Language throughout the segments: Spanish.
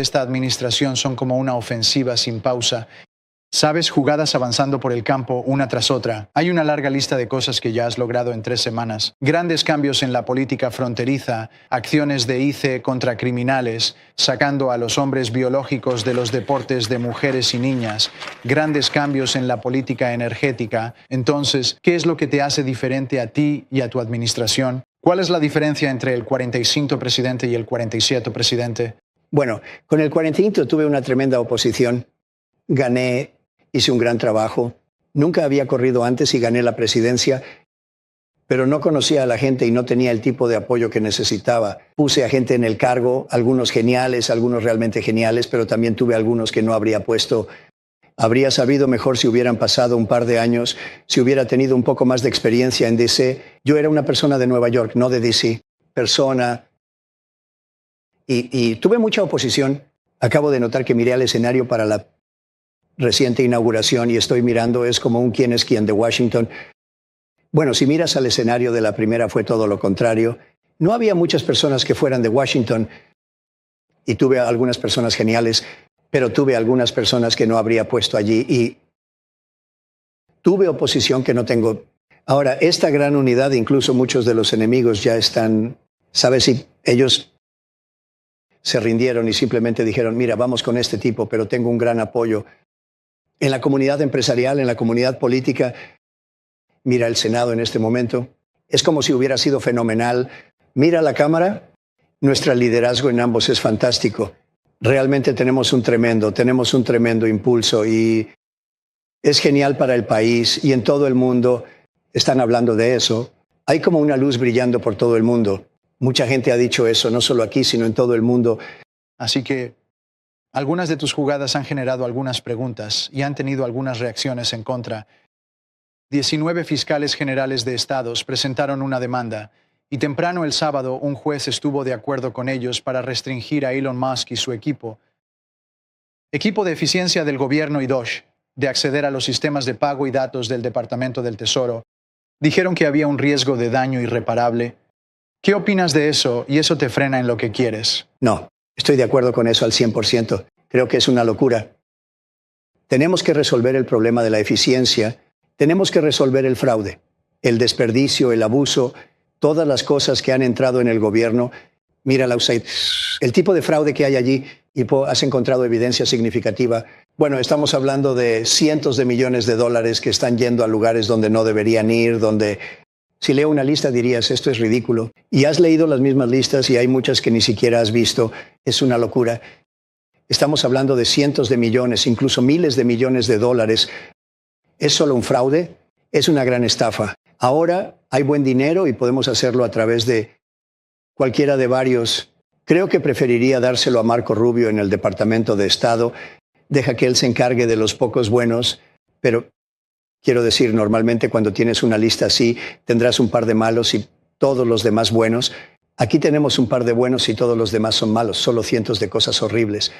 esta administración son como una ofensiva sin pausa. Sabes, jugadas avanzando por el campo una tras otra. Hay una larga lista de cosas que ya has logrado en 3 semanas. Grandes cambios en la política fronteriza, acciones de ICE contra criminales, sacando a los hombres biológicos de los deportes de mujeres y niñas, grandes cambios en la política energética. Entonces, ¿qué es lo que te hace diferente a ti y a tu administración? ¿Cuál es la diferencia entre el 45 presidente y el 47 presidente? Bueno, con el 45 tuve una tremenda oposición. Gané. Hice un gran trabajo. Nunca había corrido antes y gané la presidencia, pero no conocía a la gente y no tenía el tipo de apoyo que necesitaba. Puse a gente en el cargo, algunos geniales, algunos realmente geniales, pero también tuve algunos que no habría puesto. Habría sabido mejor si hubieran pasado un par de años, si hubiera tenido un poco más de experiencia en DC. Yo era una persona de Nueva York, no de DC. Persona. Y tuve mucha oposición. Acabo de notar que miré al escenario para la reciente inauguración y estoy mirando, es como un quién es quién de Washington. Bueno, si miras al escenario de la primera fue todo lo contrario. No había muchas personas que fueran de Washington y tuve algunas personas geniales, pero tuve algunas personas que no habría puesto allí y tuve oposición que no tengo. Ahora, esta gran unidad, incluso muchos de los enemigos ya están, ¿sabes? Si ellos se rindieron y simplemente dijeron, mira, vamos con este tipo, pero tengo un gran apoyo. En la comunidad empresarial, en la comunidad política, mira el Senado en este momento, es como si hubiera sido fenomenal. Mira la Cámara, nuestro liderazgo en ambos es fantástico. Realmente tenemos un tremendo impulso y es genial para el país y en todo el mundo están hablando de eso. Hay como una luz brillando por todo el mundo. Mucha gente ha dicho eso, no solo aquí, sino en todo el mundo. Así que algunas de tus jugadas han generado algunas preguntas y han tenido algunas reacciones en contra. 19 fiscales generales de estados presentaron una demanda y temprano el sábado un juez estuvo de acuerdo con ellos para restringir a Elon Musk y su equipo de eficiencia del gobierno y DOGE, de acceder a los sistemas de pago y datos del Departamento del Tesoro. Dijeron que había un riesgo de daño irreparable. ¿Qué opinas de eso y eso te frena en lo que quieres? No. Estoy de acuerdo con eso al 100%. Creo que es una locura. Tenemos que resolver el problema de la eficiencia. Tenemos que resolver el fraude, el desperdicio, el abuso, todas las cosas que han entrado en el gobierno. Mira la USAID. El tipo de fraude que hay allí y has encontrado evidencia significativa. Bueno, estamos hablando de cientos de millones de dólares que están yendo a lugares donde no deberían ir, donde... Si leo una lista dirías, esto es ridículo. Y has leído las mismas listas y hay muchas que ni siquiera has visto. Es una locura. Estamos hablando de cientos de millones, incluso miles de millones de dólares. ¿Es solo un fraude? Es una gran estafa. Ahora hay buen dinero y podemos hacerlo a través de cualquiera de varios. Creo que preferiría dárselo a Marco Rubio en el Departamento de Estado. Deja que él se encargue de los pocos buenos, pero... Quiero decir, normalmente cuando tienes una lista así, tendrás un par de malos y todos los demás buenos. Aquí tenemos un par de buenos y todos los demás son malos, solo cientos de cosas horribles.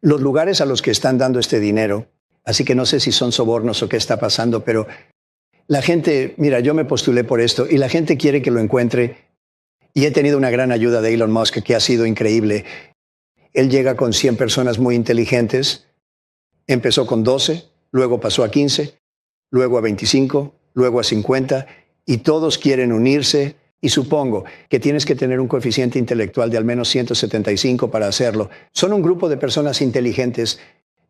Los lugares a los que están dando este dinero, así que no sé si son sobornos o qué está pasando, pero la gente, mira, yo me postulé por esto y la gente quiere que lo encuentre y he tenido una gran ayuda de Elon Musk que ha sido increíble. Él llega con 100 personas muy inteligentes, empezó con 12. Luego pasó a 15, luego a 25, luego a 50, y todos quieren unirse, y supongo que tienes que tener un coeficiente intelectual de al menos 175 para hacerlo. Son un grupo de personas inteligentes,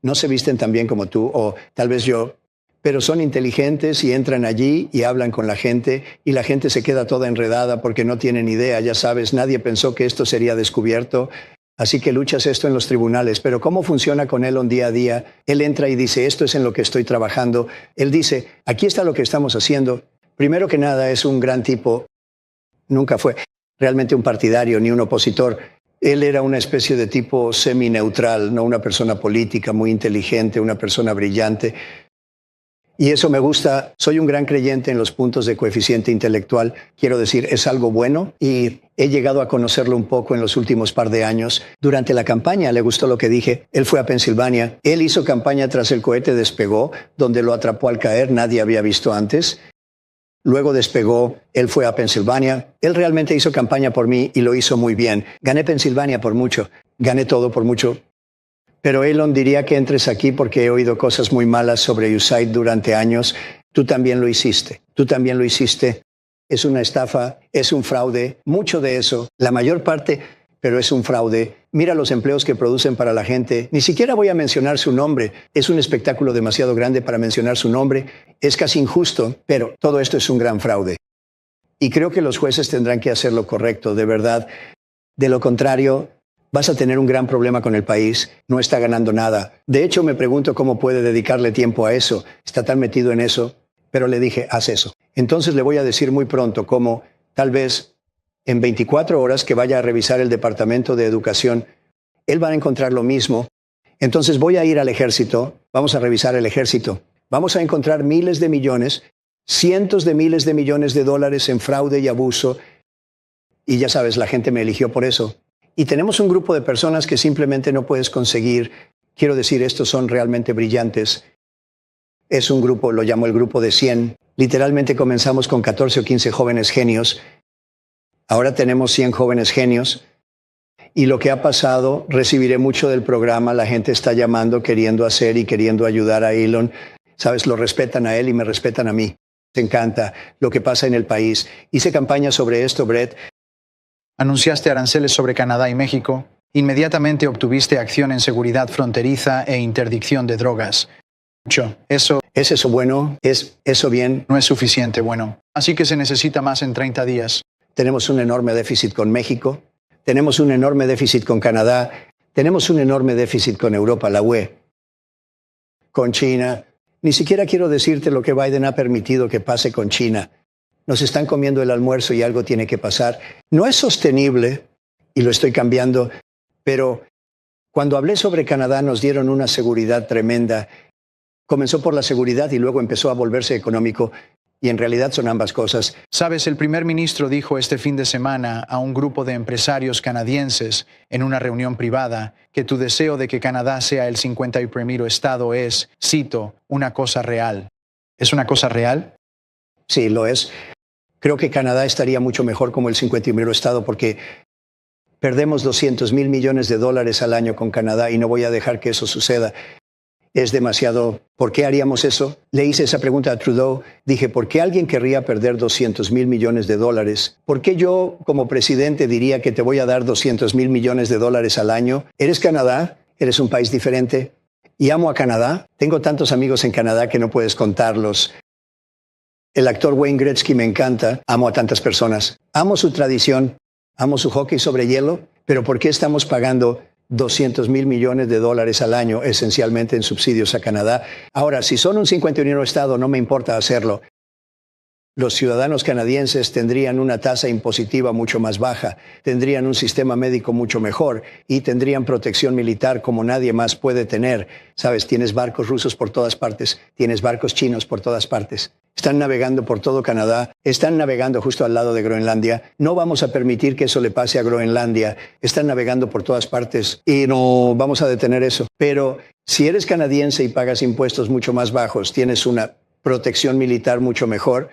no se visten tan bien como tú, o tal vez yo, pero son inteligentes y entran allí y hablan con la gente, y la gente se queda toda enredada porque no tienen idea, ya sabes, nadie pensó que esto sería descubierto. Así que luchas esto en los tribunales, pero ¿cómo funciona con Elon día a día? Él entra y dice, esto es en lo que estoy trabajando. Él dice, aquí está lo que estamos haciendo. Primero que nada, es un gran tipo. Nunca fue realmente un partidario ni un opositor. Él era una especie de tipo semi-neutral, no una persona política muy inteligente, una persona brillante. Y eso me gusta. Soy un gran creyente en los puntos de coeficiente intelectual. Quiero decir, es algo bueno y he llegado a conocerlo un poco en los últimos par de años. Durante la campaña le gustó lo que dije. Él fue a Pensilvania. Él hizo campaña tras el cohete despegó, donde lo atrapó al caer. Nadie había visto antes. Luego despegó, él fue a Pensilvania. Él realmente hizo campaña por mí y lo hizo muy bien. Gané Pensilvania por mucho. gané todo por mucho. Pero Elon diría que entres aquí porque he oído cosas muy malas sobre USAID durante años. Tú también lo hiciste. Tú también lo hiciste. Es una estafa, es un fraude, mucho de eso, la mayor parte, pero es un fraude. Mira los empleos que producen para la gente. Ni siquiera voy a mencionar su nombre. Es un espectáculo demasiado grande para mencionar su nombre. Es casi injusto, pero todo esto es un gran fraude. Y creo que los jueces tendrán que hacer lo correcto, de verdad. De lo contrario, vas a tener un gran problema con el país. No está ganando nada. De hecho, me pregunto cómo puede dedicarle tiempo a eso. Está tan metido en eso. Pero le dije, haz eso. Entonces le voy a decir muy pronto cómo, tal vez en 24 horas que vaya a revisar el Departamento de Educación, él va a encontrar lo mismo. Entonces voy a ir al ejército, vamos a revisar el ejército. Vamos a encontrar miles de millones, cientos de miles de millones de dólares en fraude y abuso. Y ya sabes, la gente me eligió por eso. Y tenemos un grupo de personas que simplemente no puedes conseguir. Quiero decir, estos son realmente brillantes. Es un grupo, lo llamo el grupo de 100. Literalmente comenzamos con 14 o 15 jóvenes genios. Ahora tenemos 100 jóvenes genios. Y lo que ha pasado, recibiré mucho del programa. La gente está llamando, queriendo hacer y queriendo ayudar a Elon. Sabes, lo respetan a él y me respetan a mí. Me encanta lo que pasa en el país. Hice campaña sobre esto, Brett. Anunciaste aranceles sobre Canadá y México. Inmediatamente obtuviste acción en seguridad fronteriza e interdicción de drogas. Eso ¿Es eso bueno? ¿Es eso bien? no es suficiente bueno. Así que se necesita más en 30 días. Tenemos un enorme déficit con México. Tenemos un enorme déficit con Canadá. Tenemos un enorme déficit con Europa, la UE. Con China. Ni siquiera quiero decirte lo que Biden ha permitido que pase con China. Nos están comiendo el almuerzo y algo tiene que pasar. No es sostenible, y lo estoy cambiando, pero cuando hablé sobre Canadá nos dieron una seguridad tremenda. Comenzó por la seguridad y luego empezó a volverse económico, y en realidad son ambas cosas. Sabes, el primer ministro dijo este fin de semana a un grupo de empresarios canadienses en una reunión privada que tu deseo de que Canadá sea el 51º estado es, cito, una cosa real. ¿Es una cosa real? Sí, lo es. Creo que Canadá estaría mucho mejor como el 51º estado porque perdemos 200 mil millones de dólares al año con Canadá y no voy a dejar que eso suceda. Es demasiado. ¿Por qué haríamos eso? Le hice esa pregunta a Trudeau. Dije, ¿por qué alguien querría perder 200 mil millones de dólares? ¿Por qué yo, como presidente, diría que te voy a dar 200 mil millones de dólares al año? ¿Eres Canadá? ¿Eres un país diferente? Y amo a Canadá. Tengo tantos amigos en Canadá que no puedes contarlos. El actor Wayne Gretzky me encanta. Amo a tantas personas. Amo su tradición. Amo su hockey sobre hielo. Pero ¿por qué estamos pagando 200 mil millones de dólares al año, esencialmente en subsidios a Canadá? Ahora, si son un 51º estado, no me importa hacerlo. Los ciudadanos canadienses tendrían una tasa impositiva mucho más baja, tendrían un sistema médico mucho mejor y tendrían protección militar como nadie más puede tener. Sabes, tienes barcos rusos por todas partes, tienes barcos chinos por todas partes. Están navegando por todo Canadá, están navegando justo al lado de Groenlandia. No vamos a permitir que eso le pase a Groenlandia. Están navegando por todas partes y no vamos a detener eso. Pero si eres canadiense y pagas impuestos mucho más bajos, tienes una protección militar mucho mejor.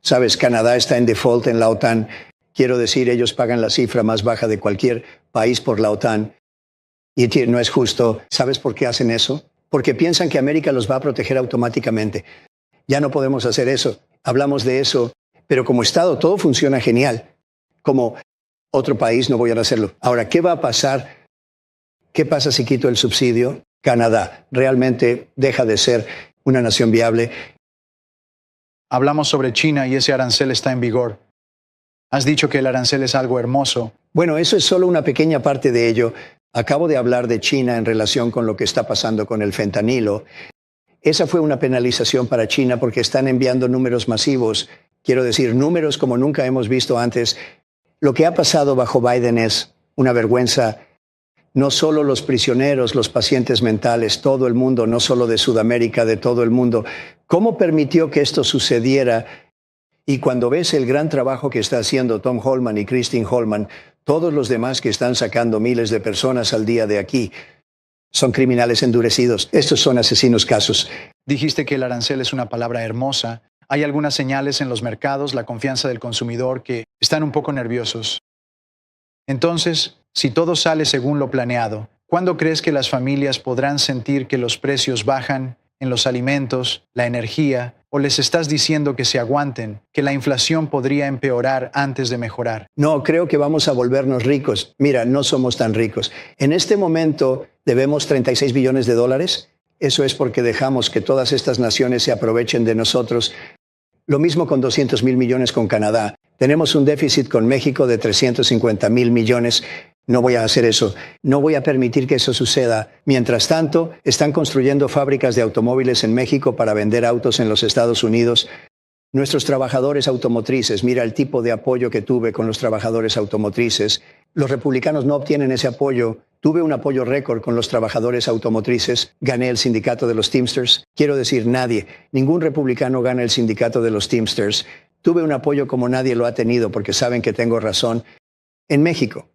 Sabes, Canadá está en default en la OTAN. Quiero decir, ellos pagan la cifra más baja de cualquier país por la OTAN. Y no es justo. ¿Sabes por qué hacen eso? Porque piensan que América los va a proteger automáticamente. Ya no podemos hacer eso. Hablamos de eso. Pero como Estado todo funciona genial. Como otro país no voy a hacerlo. Ahora, ¿qué va a pasar? ¿Qué pasa si quito el subsidio? Canadá realmente deja de ser una nación viable. Hablamos sobre China y ese arancel está en vigor. Has dicho que el arancel es algo hermoso. Bueno, eso es solo una pequeña parte de ello. Acabo de hablar de China en relación con lo que está pasando con el fentanilo. Esa fue una penalización para China porque están enviando números masivos. Quiero decir, números como nunca hemos visto antes. Lo que ha pasado bajo Biden es una vergüenza. No solo los prisioneros, los pacientes mentales, todo el mundo, no solo de Sudamérica, de todo el mundo. ¿Cómo permitió que esto sucediera? Y cuando ves el gran trabajo que está haciendo Tom Homan y Christine Holman, todos los demás que están sacando miles de personas al día de aquí, son criminales endurecidos. Estos son asesinos casos. Dijiste que el arancel es una palabra hermosa. Hay algunas señales en los mercados, la confianza del consumidor, que están un poco nerviosos. Entonces, Si todo sale según lo planeado, ¿cuándo crees que las familias podrán sentir que los precios bajan en los alimentos, la energía, o les estás diciendo que se aguanten, que la inflación podría empeorar antes de mejorar? No, creo que vamos a volvernos ricos. Mira, no somos tan ricos. En este momento debemos 36 billones de dólares. Eso es porque dejamos que todas estas naciones se aprovechen de nosotros. Lo mismo con 200,000 millones con Canadá. Tenemos un déficit con México de 350,000 millones. No voy a hacer eso. No voy a permitir que eso suceda. Mientras tanto, están construyendo fábricas de automóviles en México para vender autos en los Estados Unidos. Nuestros trabajadores automotrices, mira el tipo de apoyo que tuve con los trabajadores automotrices. Los republicanos no obtienen ese apoyo. Tuve un apoyo récord con los trabajadores automotrices. Gané el sindicato de los Teamsters. Quiero decir, nadie, ningún republicano gana el sindicato de los Teamsters. Tuve un apoyo como nadie lo ha tenido porque saben que tengo razón. En México,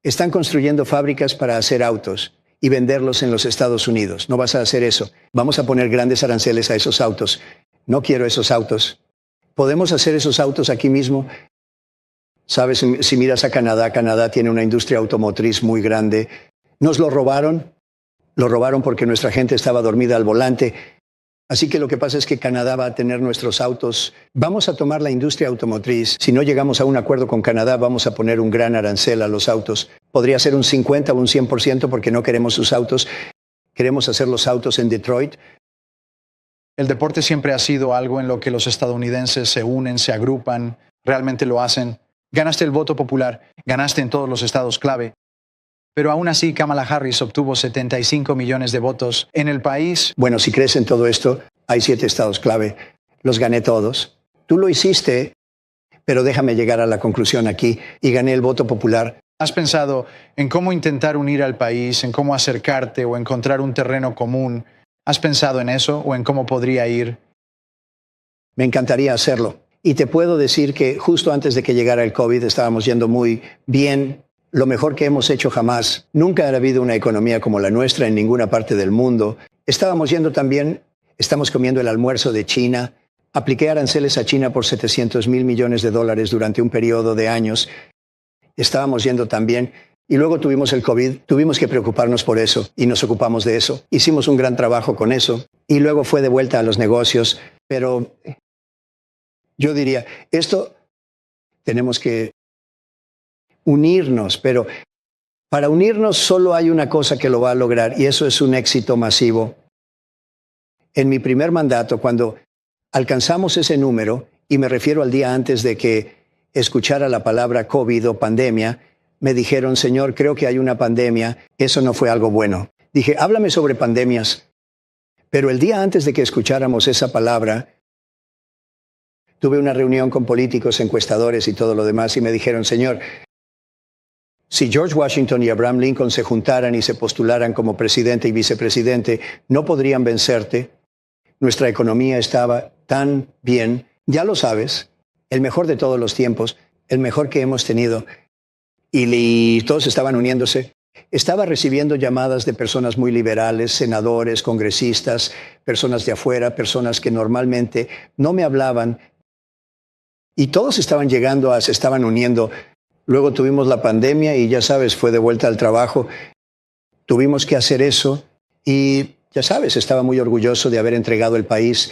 están construyendo fábricas para hacer autos y venderlos en los Estados Unidos. No vas a hacer eso. Vamos a poner grandes aranceles a esos autos. No quiero esos autos. ¿Podemos hacer esos autos aquí mismo? Sabes, si miras a Canadá, Canadá tiene una industria automotriz muy grande. Nos lo robaron. Lo robaron porque nuestra gente estaba dormida al volante. Así que lo que pasa es que Canadá va a tener nuestros autos. Vamos a tomar la industria automotriz. Si no llegamos a un acuerdo con Canadá, vamos a poner un gran arancel a los autos. Podría ser un 50 o un 100% porque no queremos sus autos. Queremos hacer los autos en Detroit. El deporte siempre ha sido algo en lo que los estadounidenses se unen, se agrupan, realmente lo hacen. Ganaste el voto popular, ganaste en todos los estados clave. Pero aún así, Kamala Harris obtuvo 75 millones de votos en el país. Bueno, si crees en todo esto, hay 7 estados clave. Los gané todos. Tú lo hiciste, pero déjame llegar a la conclusión aquí. Y gané el voto popular. ¿Has pensado en cómo intentar unir al país, en cómo acercarte o encontrar un terreno común? ¿Has pensado en eso o en cómo podría ir? Me encantaría hacerlo. Y te puedo decir que justo antes de que llegara el COVID estábamos yendo muy bien. Lo mejor que hemos hecho jamás. Nunca ha habido una economía como la nuestra en ninguna parte del mundo. Estábamos yendo también, estamos comiendo el almuerzo de China. Apliqué aranceles a China por 700,000 millones de dólares durante un periodo de años. Estábamos yendo también. Y luego tuvimos el COVID, tuvimos que preocuparnos por eso y nos ocupamos de eso. Hicimos un gran trabajo con eso y luego fue de vuelta a los negocios. Pero yo diría, esto tenemos que unirnos, pero para unirnos solo hay una cosa que lo va a lograr y eso es un éxito masivo. En mi primer mandato, cuando alcanzamos ese número, y me refiero al día antes de que escuchara la palabra COVID o pandemia, me dijeron, Señor, creo que hay una pandemia. Eso no fue algo bueno. Dije, háblame sobre pandemias. Pero el día antes de que escucháramos esa palabra, tuve una reunión con políticos, encuestadores y todo lo demás y me dijeron, Señor, si George Washington y Abraham Lincoln se juntaran y se postularan como presidente y vicepresidente, no podrían vencerte. Nuestra economía estaba tan bien. Ya lo sabes, el mejor de todos los tiempos, el mejor que hemos tenido. Y todos estaban uniéndose. Estaba recibiendo llamadas de personas muy liberales, senadores, congresistas, personas de afuera, personas que normalmente no me hablaban. Y todos estaban llegando, se estaban uniendo. Luego tuvimos la pandemia y ya sabes, fue de vuelta al trabajo. Tuvimos que hacer eso y ya sabes, estaba muy orgulloso de haber entregado el país.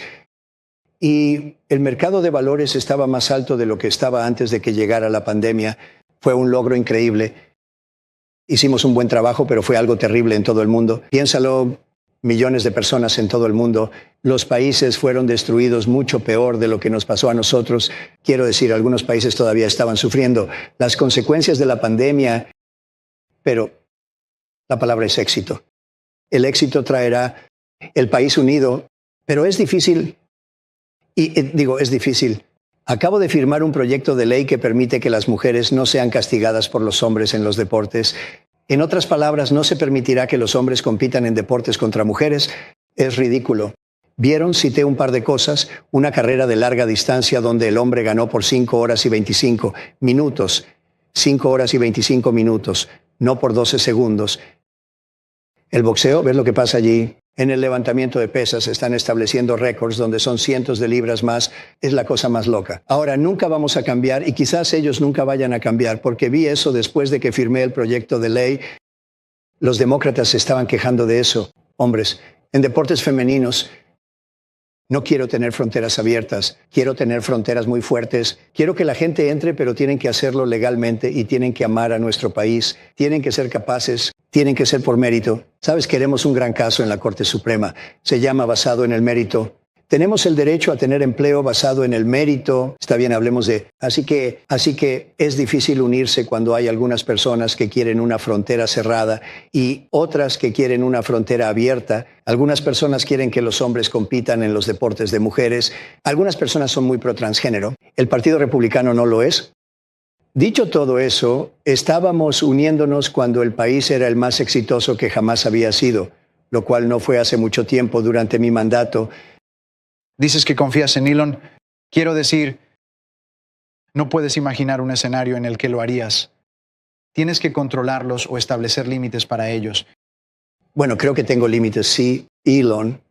Y el mercado de valores estaba más alto de lo que estaba antes de que llegara la pandemia. Fue un logro increíble. Hicimos un buen trabajo, pero fue algo terrible en todo el mundo. Piénsalo, millones de personas en todo el mundo. Los países fueron destruidos mucho peor de lo que nos pasó a nosotros. Quiero decir, algunos países todavía estaban sufriendo las consecuencias de la pandemia, pero la palabra es éxito. El éxito traerá el país unido, pero es difícil. Es difícil. Acabo de firmar un proyecto de ley que permite que las mujeres no sean castigadas por los hombres en los deportes. En otras palabras, no se permitirá que los hombres compitan en deportes contra mujeres. Es ridículo. ¿Vieron? Cité un par de cosas. Una carrera de larga distancia donde el hombre ganó por 5 horas y 25 minutos. 5 horas y 25 minutos, no por 12 segundos. El boxeo, ¿ves lo que pasa allí? En el levantamiento de pesas están estableciendo récords donde son cientos de libras más. Es la cosa más loca. Ahora, nunca vamos a cambiar y quizás ellos nunca vayan a cambiar porque vi eso después de que firmé el proyecto de ley. Los demócratas se estaban quejando de eso. Hombres, en deportes femeninos, no quiero tener fronteras abiertas, quiero tener fronteras muy fuertes. Quiero que la gente entre, pero tienen que hacerlo legalmente y tienen que amar a nuestro país. Tienen que ser capaces, tienen que ser por mérito. Sabes, queremos un gran caso en la Corte Suprema. Se llama basado en el mérito. Tenemos el derecho a tener empleo basado en el mérito. Está bien, hablemos de... Así que es difícil unirse cuando hay algunas personas que quieren una frontera cerrada y otras que quieren una frontera abierta. Algunas personas quieren que los hombres compitan en los deportes de mujeres. Algunas personas son muy pro transgénero. El Partido Republicano no lo es. Dicho todo eso, estábamos uniéndonos cuando el país era el más exitoso que jamás había sido, lo cual no fue hace mucho tiempo durante mi mandato. Dices que confías en Elon. Quiero decir, no puedes imaginar un escenario en el que lo harías. Tienes que controlarlos o establecer límites para ellos. Bueno, creo que tengo límites, sí. Elon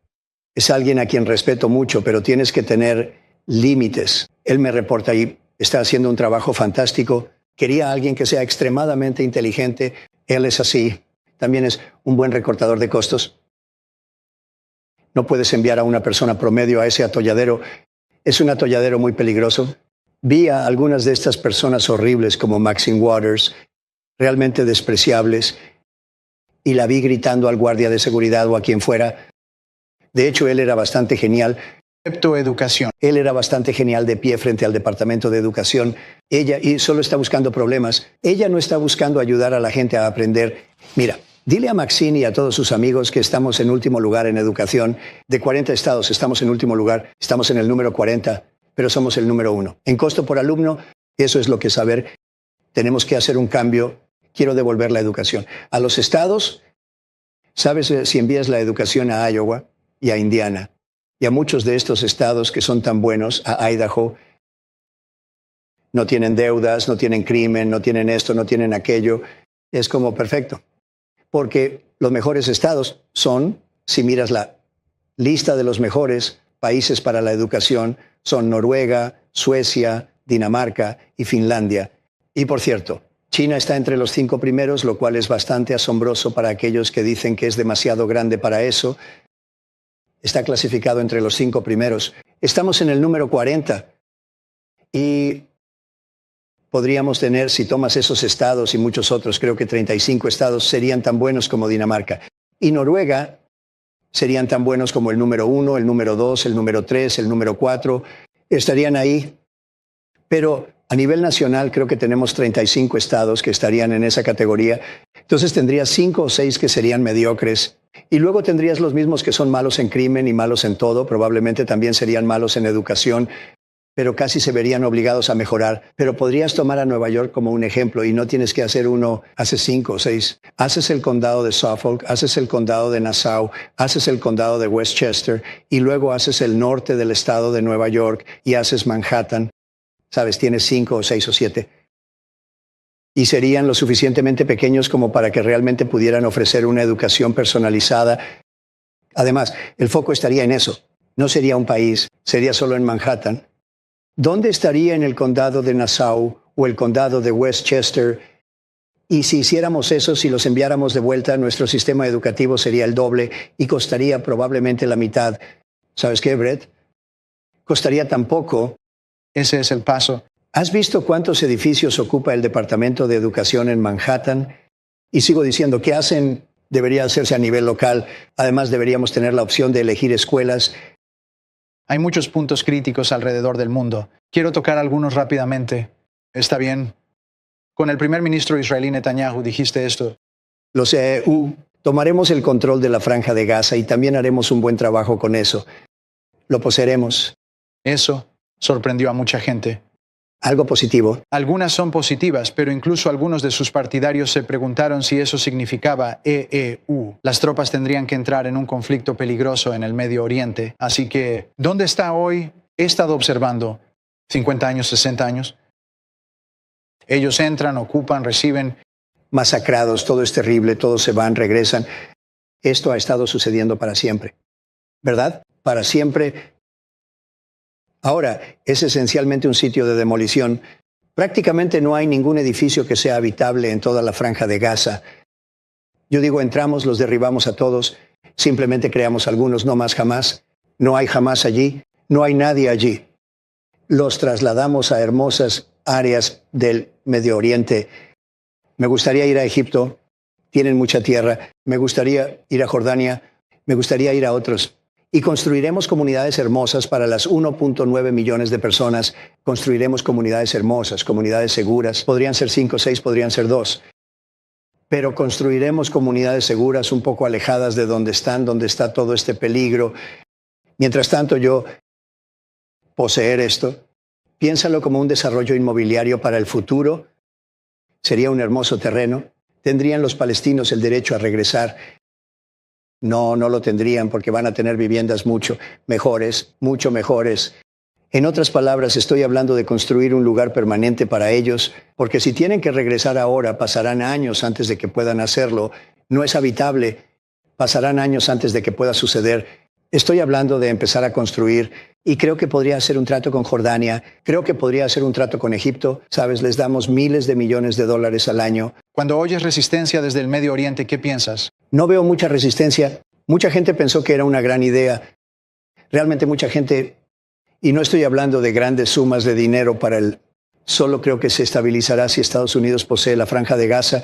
es alguien a quien respeto mucho, pero tienes que tener límites. Él me reporta y está haciendo un trabajo fantástico. Quería a alguien que sea extremadamente inteligente. Él es así. También es un buen recortador de costos. No puedes enviar a una persona promedio a ese atolladero. Es un atolladero muy peligroso. Vi a algunas de estas personas horribles como Maxine Waters, realmente despreciables, y la vi gritando al guardia de seguridad o a quien fuera. De hecho, él era bastante genial. Educación. Él era bastante genial de pie frente al Departamento de Educación. Ella y solo está buscando problemas. Ella no está buscando ayudar a la gente a aprender. Mira, dile a Maxine y a todos sus amigos que estamos en último lugar en educación. De 40 estados estamos en último lugar. Estamos en el número 40, pero somos el número 1. En costo por alumno, eso es lo que saber. Tenemos que hacer un cambio. Quiero devolver la educación. A los estados, ¿sabes si envías la educación a Iowa y a Indiana? Y a muchos de estos estados que son tan buenos, a Idaho, no tienen deudas, no tienen crimen, no tienen esto, no tienen aquello. Es como perfecto. Porque los mejores estados son, si miras la lista de los mejores países para la educación, son Noruega, Suecia, Dinamarca y Finlandia. Y por cierto, China está entre los 5 primeros, lo cual es bastante asombroso para aquellos que dicen que es demasiado grande para eso. Está clasificado entre los 5 primeros. Estamos en el número 40 y podríamos tener, si tomas esos estados y muchos otros, creo que 35 estados serían tan buenos como Dinamarca. Y Noruega serían tan buenos como el número 1, el número 2, el número 3, el número 4. Estarían ahí. Pero a nivel nacional creo que tenemos 35 estados que estarían en esa categoría. Entonces tendrías 5 o 6 que serían mediocres. Y luego tendrías los mismos que son malos en crimen y malos en todo. Probablemente también serían malos en educación, pero casi se verían obligados a mejorar. Pero podrías tomar a Nueva York como un ejemplo y no tienes que hacer uno, haces 5 o 6. Haces el condado de Suffolk, haces el condado de Nassau, haces el condado de Westchester y luego haces el norte del estado de Nueva York y haces Manhattan. Sabes, tienes 5 o 6 o 7. Y serían lo suficientemente pequeños como para que realmente pudieran ofrecer una educación personalizada. Además, el foco estaría en eso. No sería un país, sería solo en Manhattan. ¿Dónde estaría en el condado de Nassau o el condado de Westchester? Y si hiciéramos eso, si los enviáramos de vuelta, nuestro sistema educativo sería el doble y costaría probablemente la mitad. ¿Sabes qué, Brett? Costaría tan poco. Ese es el paso. ¿Has visto cuántos edificios ocupa el Departamento de Educación en Manhattan? Y sigo diciendo, ¿qué hacen? Debería hacerse a nivel local. Además, deberíamos tener la opción de elegir escuelas. Hay muchos puntos críticos alrededor del mundo. Quiero tocar algunos rápidamente. ¿Está bien? Con el primer ministro israelí Netanyahu dijiste esto. Lo sé, tomaremos el control de la Franja de Gaza y también haremos un buen trabajo con eso. Lo poseeremos. Eso sorprendió a mucha gente. Algo positivo. Algunas son positivas, pero incluso algunos de sus partidarios se preguntaron si eso significaba EEU. Las tropas tendrían que entrar en un conflicto peligroso en el Medio Oriente. Así que, ¿dónde está hoy? He estado observando 50 años, 60 años. Ellos entran, ocupan, reciben. Masacrados, todo es terrible, todos se van, regresan. Esto ha estado sucediendo para siempre, ¿verdad? Para siempre. Ahora, es esencialmente un sitio de demolición. Prácticamente no hay ningún edificio que sea habitable en toda la franja de Gaza. Yo digo, entramos, los derribamos a todos, simplemente creamos algunos, no más jamás. No hay jamás allí, no hay nadie allí. Los trasladamos a hermosas áreas del Medio Oriente. Me gustaría ir a Egipto, tienen mucha tierra. Me gustaría ir a Jordania, me gustaría ir a otros. Y construiremos comunidades hermosas para las 1.9 millones de personas. Construiremos comunidades hermosas, comunidades seguras. Podrían ser 5 o 6, podrían ser 2. Pero construiremos comunidades seguras un poco alejadas de donde está todo este peligro. Mientras tanto, poseer esto, piénsalo como un desarrollo inmobiliario para el futuro. Sería un hermoso terreno. ¿Tendrían los palestinos el derecho a regresar? No, no lo tendrían porque van a tener viviendas mucho mejores. En otras palabras, estoy hablando de construir un lugar permanente para ellos, porque si tienen que regresar ahora, pasarán años antes de que puedan hacerlo. No es habitable, pasarán años antes de que pueda suceder. Estoy hablando de empezar a construir y creo que podría hacer un trato con Jordania, creo que podría hacer un trato con Egipto. Sabes, les damos miles de millones de dólares al año. Cuando oyes resistencia desde el Medio Oriente, ¿qué piensas? No veo mucha resistencia. Mucha gente pensó que era una gran idea. Realmente mucha gente, y no estoy hablando de grandes sumas de dinero solo creo que se estabilizará si Estados Unidos posee la Franja de Gaza.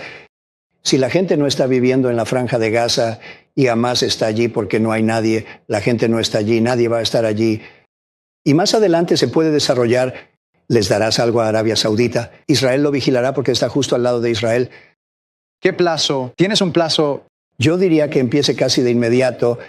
Si la gente no está viviendo en la Franja de Gaza y Hamas está allí porque no hay nadie, la gente no está allí, nadie va a estar allí. Y más adelante se puede desarrollar, les darás algo a Arabia Saudita. Israel lo vigilará porque está justo al lado de Israel. ¿Qué plazo? ¿Tienes un plazo? Yo diría que empiece casi de inmediato.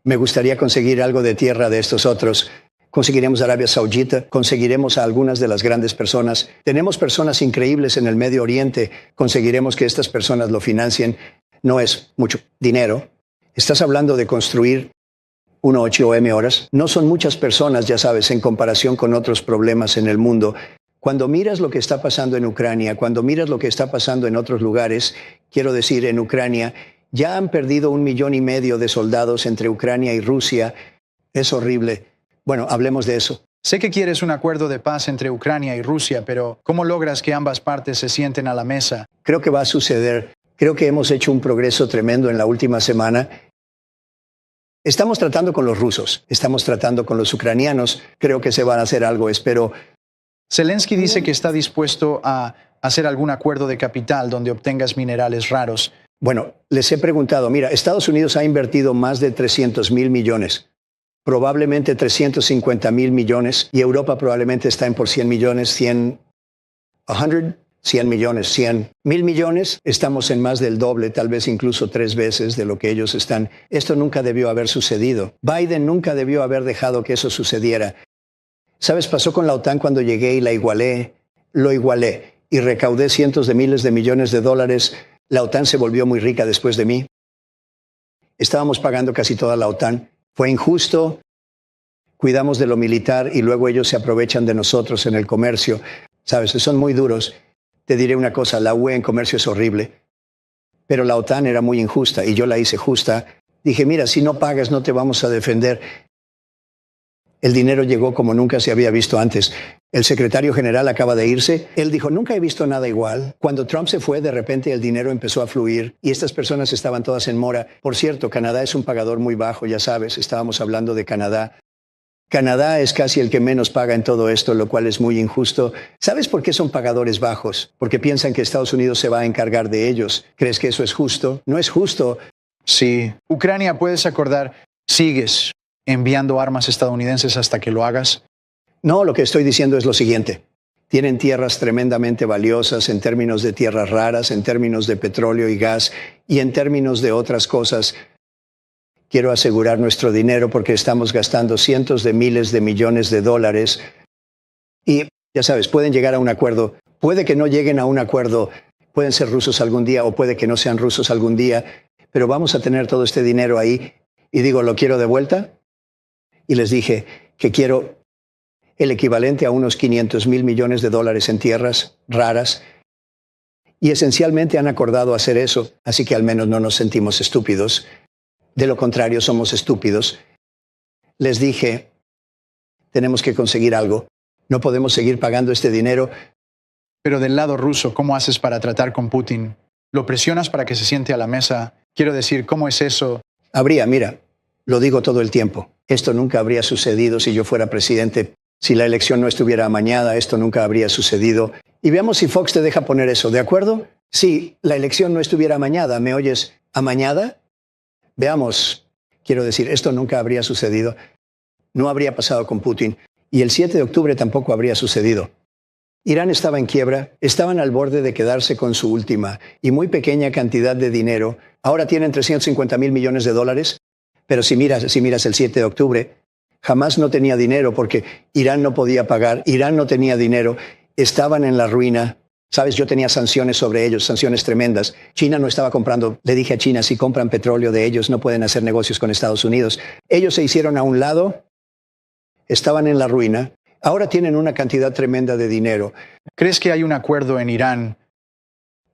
Me gustaría conseguir algo de tierra de estos otros. Conseguiremos Arabia Saudita, conseguiremos a algunas de las grandes personas. Tenemos personas increíbles en el Medio Oriente. Conseguiremos que estas personas lo financien. No es mucho dinero. Estás hablando de construir 8 horas. No son muchas personas, ya sabes, en comparación con otros problemas en el mundo. Cuando miras lo que está pasando en Ucrania, cuando miras lo que está pasando en otros lugares, quiero decir, en Ucrania, ya han perdido 1,5 millones de soldados entre Ucrania y Rusia. Es horrible. Bueno, hablemos de eso. Sé que quieres un acuerdo de paz entre Ucrania y Rusia, pero ¿cómo logras que ambas partes se sienten a la mesa? Creo que va a suceder. Creo que hemos hecho un progreso tremendo en la última semana. Estamos tratando con los rusos, estamos tratando con los ucranianos. Creo que se van a hacer algo, espero. Zelensky dice que está dispuesto a hacer algún acuerdo de capital donde obtengas minerales raros. Bueno, les he preguntado, mira, Estados Unidos ha invertido más de 300,000 millones, probablemente 350,000 millones, y Europa probablemente está en por 100 millones, 100 millones, 1,000 millones. Estamos en más del doble, tal vez incluso 3 veces de lo que ellos están. Esto nunca debió haber sucedido. Biden nunca debió haber dejado que eso sucediera. ¿Sabes? Pasó con la OTAN cuando llegué y lo igualé y recaudé cientos de miles de millones de dólares. La OTAN se volvió muy rica después de mí. Estábamos pagando casi toda la OTAN. Fue injusto. Cuidamos de lo militar y luego ellos se aprovechan de nosotros en el comercio. ¿Sabes? Son muy duros. Te diré una cosa, la UE en comercio es horrible. Pero la OTAN era muy injusta y yo la hice justa. Dije, mira, si no pagas no te vamos a defender. El dinero llegó como nunca se había visto antes. El secretario general acaba de irse. Él dijo, nunca he visto nada igual. Cuando Trump se fue, de repente el dinero empezó a fluir y estas personas estaban todas en mora. Por cierto, Canadá es un pagador muy bajo, ya sabes, estábamos hablando de Canadá. Canadá es casi el que menos paga en todo esto, lo cual es muy injusto. ¿Sabes por qué son pagadores bajos? Porque piensan que Estados Unidos se va a encargar de ellos. ¿Crees que eso es justo? No es justo. Sí. Ucrania, puedes acordar, sigues enviando armas estadounidenses hasta que lo hagas. No, lo que estoy diciendo es lo siguiente. Tienen tierras tremendamente valiosas en términos de tierras raras, en términos de petróleo y gas y en términos de otras cosas. Quiero asegurar nuestro dinero porque estamos gastando cientos de miles de millones de dólares. Y ya sabes, pueden llegar a un acuerdo. Puede que no lleguen a un acuerdo. Pueden ser rusos algún día o puede que no sean rusos algún día. Pero vamos a tener todo este dinero ahí. Y digo, ¿lo quiero de vuelta? Y les dije que quiero el equivalente a unos 500,000 millones de dólares en tierras raras. Y esencialmente han acordado hacer eso, así que al menos no nos sentimos estúpidos. De lo contrario, somos estúpidos. Les dije, tenemos que conseguir algo. No podemos seguir pagando este dinero. Pero del lado ruso, ¿cómo haces para tratar con Putin? ¿Lo presionas para que se siente a la mesa? Quiero decir, ¿cómo es eso? Mira, lo digo todo el tiempo. Esto nunca habría sucedido si yo fuera presidente. Si la elección no estuviera amañada, esto nunca habría sucedido. Y veamos si Fox te deja poner eso, ¿de acuerdo? Si la elección no estuviera amañada, ¿me oyes? ¿Amañada? Veamos, quiero decir, esto nunca habría sucedido. No habría pasado con Putin. Y el 7 de octubre tampoco habría sucedido. Irán estaba en quiebra, estaban al borde de quedarse con su última y muy pequeña cantidad de dinero. Ahora tienen $350,000 millones. Pero si miras el 7 de octubre, jamás no tenía dinero porque Irán no podía pagar, Irán no tenía dinero, estaban en la ruina. Sabes, yo tenía sanciones sobre ellos, sanciones tremendas. China no estaba comprando. Le dije a China, si compran petróleo de ellos, no pueden hacer negocios con Estados Unidos. Ellos se hicieron a un lado, estaban en la ruina. Ahora tienen una cantidad tremenda de dinero. ¿Crees que hay un acuerdo en Irán?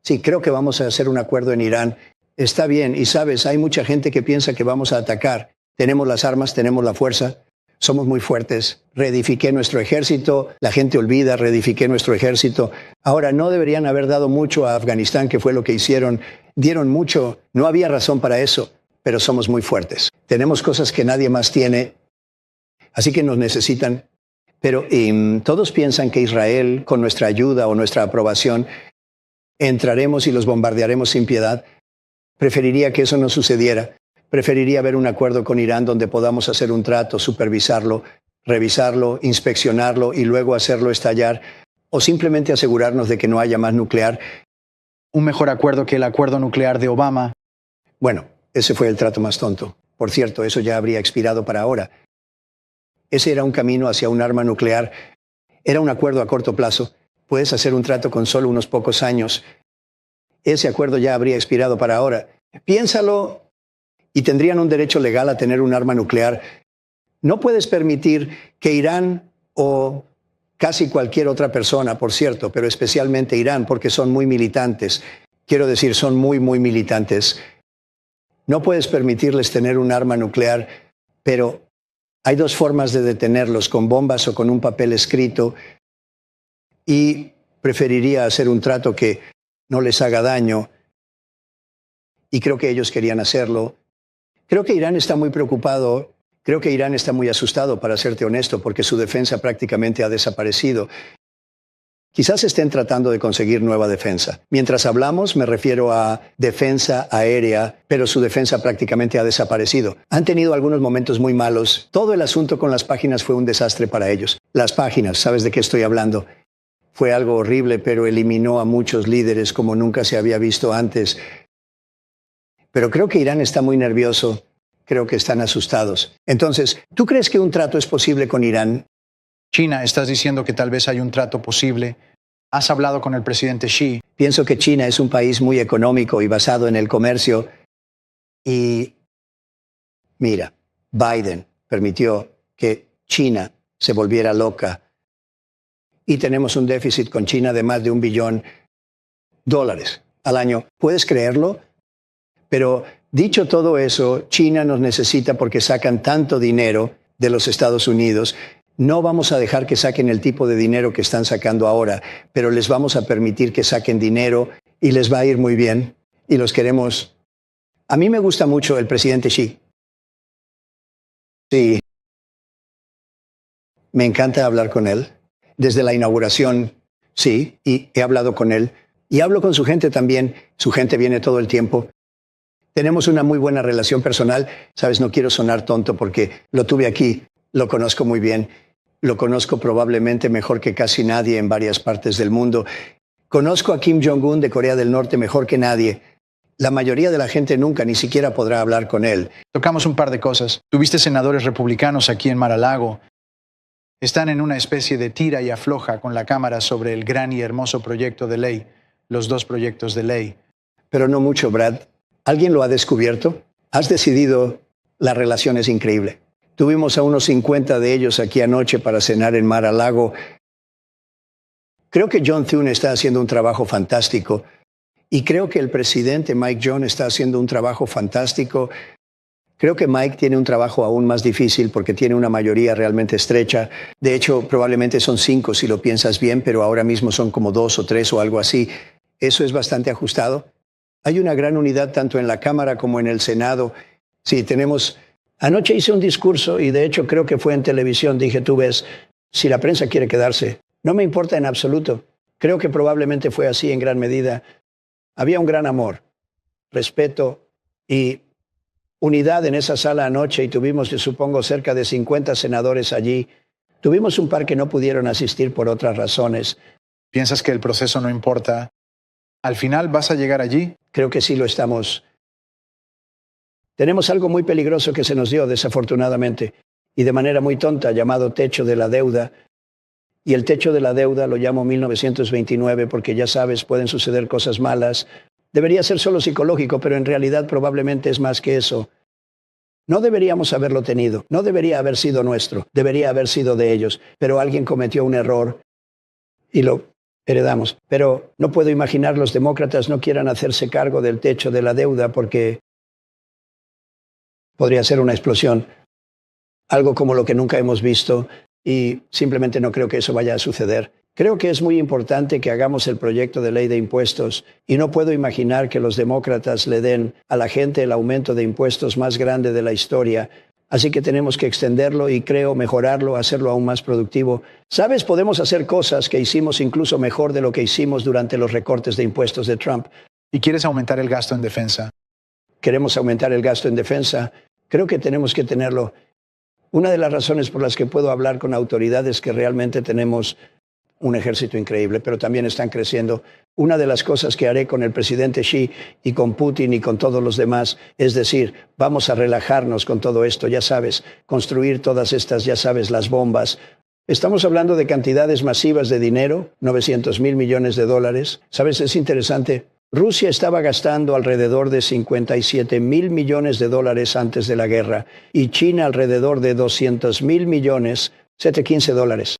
Sí, creo que vamos a hacer un acuerdo en Irán. Está bien, y sabes, hay mucha gente que piensa que vamos a atacar. Tenemos las armas, tenemos la fuerza, somos muy fuertes. Reedifiqué nuestro ejército, la gente olvida, reedifiqué nuestro ejército. Ahora, no deberían haber dado mucho a Afganistán, que fue lo que hicieron. Dieron mucho, no había razón para eso, pero somos muy fuertes. Tenemos cosas que nadie más tiene, así que nos necesitan. Pero todos piensan que Israel, con nuestra ayuda o nuestra aprobación, entraremos y los bombardearemos sin piedad. Preferiría que eso no sucediera. Preferiría ver un acuerdo con Irán donde podamos hacer un trato, supervisarlo, revisarlo, inspeccionarlo y luego hacerlo estallar, o simplemente asegurarnos de que no haya más nuclear. Un mejor acuerdo que el acuerdo nuclear de Obama. Bueno, ese fue el trato más tonto. Por cierto, eso ya habría expirado para ahora. Ese era un camino hacia un arma nuclear. Era un acuerdo a corto plazo. Puedes hacer un trato con solo unos pocos años. Ese acuerdo ya habría expirado para ahora. Piénsalo, y tendrían un derecho legal a tener un arma nuclear. No puedes permitir que Irán o casi cualquier otra persona, por cierto, pero especialmente Irán, porque son muy militantes. Quiero decir, son muy, muy militantes. No puedes permitirles tener un arma nuclear, pero hay dos formas de detenerlos, con bombas o con un papel escrito, y preferiría hacer un trato que no les haga daño, y creo que ellos querían hacerlo. Creo que Irán está muy preocupado, creo que Irán está muy asustado, para serte honesto, porque su defensa prácticamente ha desaparecido. Quizás estén tratando de conseguir nueva defensa. Mientras hablamos, me refiero a defensa aérea, pero su defensa prácticamente ha desaparecido. Han tenido algunos momentos muy malos. Todo el asunto con las páginas fue un desastre para ellos. Las páginas, ¿sabes de qué estoy hablando? Fue algo horrible, pero eliminó a muchos líderes como nunca se había visto antes. Pero creo que Irán está muy nervioso. Creo que están asustados. Entonces, ¿tú crees que un trato es posible con Irán? China, estás diciendo que tal vez hay un trato posible. ¿Has hablado con el presidente Xi? Pienso que China es un país muy económico y basado en el comercio. Y mira, Biden permitió que China se volviera loca. Y tenemos un déficit con China de más de $1 billón al año. ¿Puedes creerlo? Pero dicho todo eso, China nos necesita porque sacan tanto dinero de los Estados Unidos. No vamos a dejar que saquen el tipo de dinero que están sacando ahora, pero les vamos a permitir que saquen dinero y les va a ir muy bien. Y los queremos. A mí me gusta mucho el presidente Xi. Sí. Me encanta hablar con él. Desde la inauguración, sí, y he hablado con él. Y hablo con su gente también. Su gente viene todo el tiempo. Tenemos una muy buena relación personal. Sabes, no quiero sonar tonto porque lo tuve aquí. Lo conozco muy bien. Lo conozco probablemente mejor que casi nadie en varias partes del mundo. Conozco a Kim Jong-un de Corea del Norte mejor que nadie. La mayoría de la gente nunca ni siquiera podrá hablar con él. Tocamos un par de cosas. Tuviste senadores republicanos aquí en Mar-a-Lago. Están en una especie de tira y afloja con la Cámara sobre el gran y hermoso proyecto de ley, los dos proyectos de ley. Pero no mucho, Brad. ¿Alguien lo ha descubierto? Has decidido. La relación es increíble. Tuvimos a unos 50 de ellos aquí anoche para cenar en Mar-a-Lago. Creo que John Thune está haciendo un trabajo fantástico. Y creo que el presidente Mike Jones está haciendo un trabajo fantástico. Creo que Mike tiene un trabajo aún más difícil porque tiene una mayoría realmente estrecha. De hecho, probablemente son 5 si lo piensas bien, pero ahora mismo son como 2 o 3 o algo así. Eso es bastante ajustado. Hay una gran unidad tanto en la Cámara como en el Senado. Sí, tenemos... Anoche hice un discurso y de hecho creo que fue en televisión. Dije, tú ves, si la prensa quiere quedarse, no me importa en absoluto. Creo que probablemente fue así en gran medida. Había un gran amor, respeto y unidad en esa sala anoche y tuvimos, yo supongo, cerca de 50 senadores allí. Tuvimos un par que no pudieron asistir por otras razones. ¿Piensas que el proceso no importa? ¿Al final vas a llegar allí? Creo que sí lo estamos. Tenemos algo muy peligroso que se nos dio, desafortunadamente, y de manera muy tonta, llamado techo de la deuda. Y el techo de la deuda lo llamo 1929 porque ya sabes, pueden suceder cosas malas. Debería ser solo psicológico, pero en realidad probablemente es más que eso. No deberíamos haberlo tenido, no debería haber sido nuestro, debería haber sido de ellos, pero alguien cometió un error y lo heredamos. Pero no puedo imaginar los demócratas no quieran hacerse cargo del techo de la deuda porque podría ser una explosión, algo como lo que nunca hemos visto y simplemente no creo que eso vaya a suceder. Creo que es muy importante que hagamos el proyecto de ley de impuestos y no puedo imaginar que los demócratas le den a la gente el aumento de impuestos más grande de la historia. Así que tenemos que extenderlo y creo mejorarlo, hacerlo aún más productivo. ¿Sabes? Podemos hacer cosas que hicimos incluso mejor de lo que hicimos durante los recortes de impuestos de Trump. ¿Y quieres aumentar el gasto en defensa? Queremos aumentar el gasto en defensa. Creo que tenemos que tenerlo. Una de las razones por las que puedo hablar con autoridades es que realmente tenemos un ejército increíble, pero también están creciendo. Una de las cosas que haré con el presidente Xi y con Putin y con todos los demás es decir, vamos a relajarnos con todo esto, ya sabes, construir todas estas, ya sabes, las bombas. Estamos hablando de cantidades masivas de dinero, 900,000 millones de dólares. ¿Sabes? Es interesante. Rusia estaba gastando alrededor de 57,000 millones de dólares antes de la guerra y China alrededor de 200,000 millones, $715.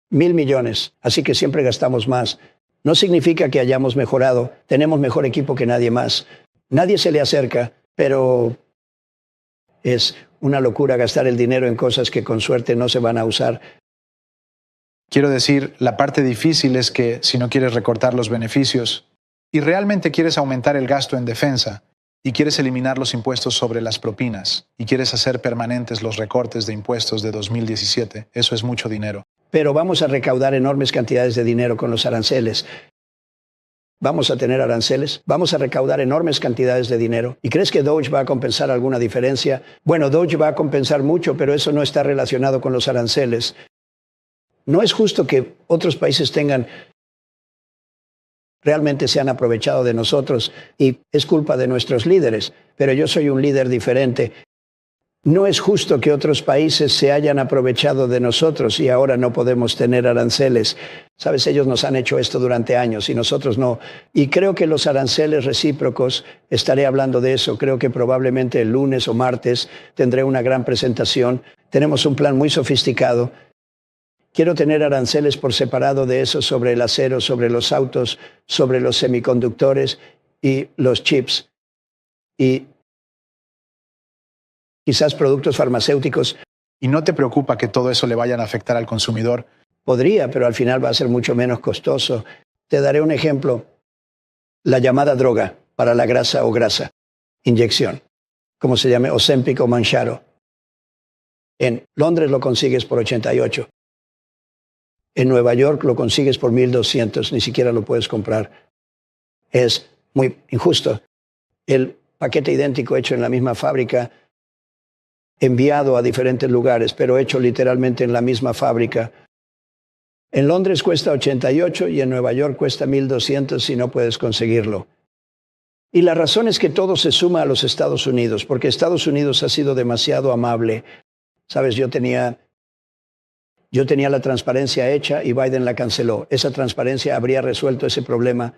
1,000 millones, así que siempre gastamos más. No significa que hayamos mejorado, tenemos mejor equipo que nadie más. Nadie se le acerca, pero es una locura gastar el dinero en cosas que con suerte no se van a usar. Quiero decir, la parte difícil es que si no quieres recortar los beneficios y realmente quieres aumentar el gasto en defensa y quieres eliminar los impuestos sobre las propinas y quieres hacer permanentes los recortes de impuestos de 2017, eso es mucho dinero. Pero vamos a recaudar enormes cantidades de dinero con los aranceles. Vamos a tener aranceles, vamos a recaudar enormes cantidades de dinero. ¿Y crees que DOGE va a compensar alguna diferencia? Bueno, DOGE va a compensar mucho, pero eso no está relacionado con los aranceles. No es justo que otros países realmente se han aprovechado de nosotros y es culpa de nuestros líderes, pero yo soy un líder diferente. No es justo que otros países se hayan aprovechado de nosotros y ahora no podemos tener aranceles. Sabes, ellos nos han hecho esto durante años y nosotros no. Y creo que los aranceles recíprocos, estaré hablando de eso, creo que probablemente el lunes o martes tendré una gran presentación. Tenemos un plan muy sofisticado. Quiero tener aranceles por separado de eso sobre el acero, sobre los autos, sobre los semiconductores y los chips. Y quizás productos farmacéuticos. ¿Y no te preocupa que todo eso le vayan a afectar al consumidor? Podría, pero al final va a ser mucho menos costoso. Te daré un ejemplo. La llamada droga para la grasa o grasa, inyección, como se llame, Ozempic o Mounjaro. En Londres lo consigues por 88. En Nueva York lo consigues por 1,200, ni siquiera lo puedes comprar. Es muy injusto. El paquete idéntico hecho en la misma fábrica, enviado a diferentes lugares, pero hecho literalmente en la misma fábrica. En Londres cuesta 88 y en Nueva York cuesta 1,200 si no puedes conseguirlo. Y la razón es que todo se suma a los Estados Unidos, porque Estados Unidos ha sido demasiado amable. Sabes, yo tenía la transparencia hecha y Biden la canceló. Esa transparencia habría resuelto ese problema.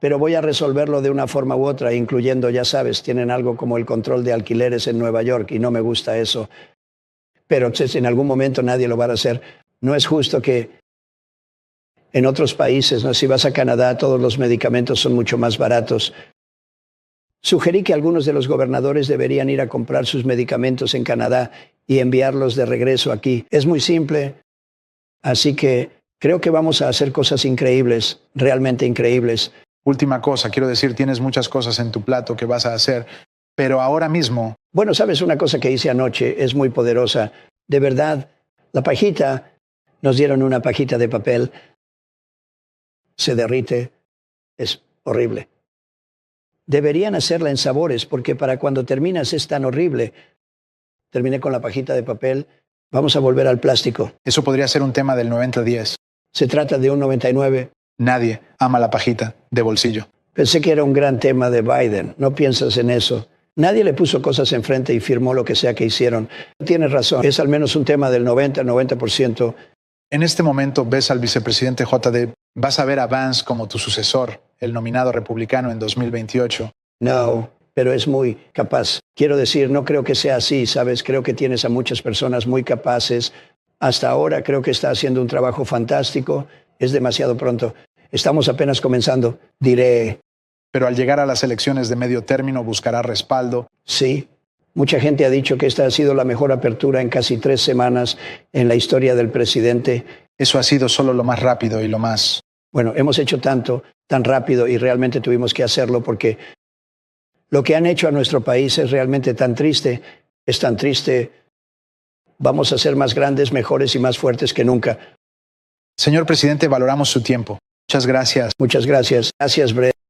Pero voy a resolverlo de una forma u otra, incluyendo, ya sabes, tienen algo como el control de alquileres en Nueva York y no me gusta eso. Pero en algún momento nadie lo va a hacer. No es justo que en otros países, ¿no? Si vas a Canadá, todos los medicamentos son mucho más baratos. Sugerí que algunos de los gobernadores deberían ir a comprar sus medicamentos en Canadá y enviarlos de regreso aquí. Es muy simple, así que creo que vamos a hacer cosas increíbles, realmente increíbles. Última cosa, quiero decir, tienes muchas cosas en tu plato que vas a hacer, pero ahora mismo... Bueno, sabes, una cosa que hice anoche es muy poderosa. De verdad, la pajita, nos dieron una pajita de papel, se derrite, es horrible. Deberían hacerla en sabores, porque para cuando terminas es tan horrible. Terminé con la pajita de papel, vamos a volver al plástico. Eso podría ser un tema del 90-10. Se trata de un 99. Nadie ama la pajita de bolsillo. Pensé que era un gran tema de Biden, no piensas en eso. Nadie le puso cosas enfrente y firmó lo que sea que hicieron. Tienes razón, es al menos un tema del 90%. En este momento ves al vicepresidente JD, vas a ver a Vance como tu sucesor, el nominado republicano en 2028. No, pero es muy capaz. Quiero decir, no creo que sea así, ¿sabes? Creo que tienes a muchas personas muy capaces. Hasta ahora creo que está haciendo un trabajo fantástico. Es demasiado pronto. Estamos apenas comenzando, diré. Pero al llegar a las elecciones de medio término buscará respaldo. Sí, mucha gente ha dicho que esta ha sido la mejor apertura en casi 3 semanas en la historia del presidente. Eso ha sido solo lo más rápido y lo más... Bueno, hemos hecho tanto, tan rápido y realmente tuvimos que hacerlo porque lo que han hecho a nuestro país es realmente tan triste. Es tan triste. Vamos a ser más grandes, mejores y más fuertes que nunca. Señor presidente, valoramos su tiempo. Muchas gracias. Muchas gracias. Gracias, Brett.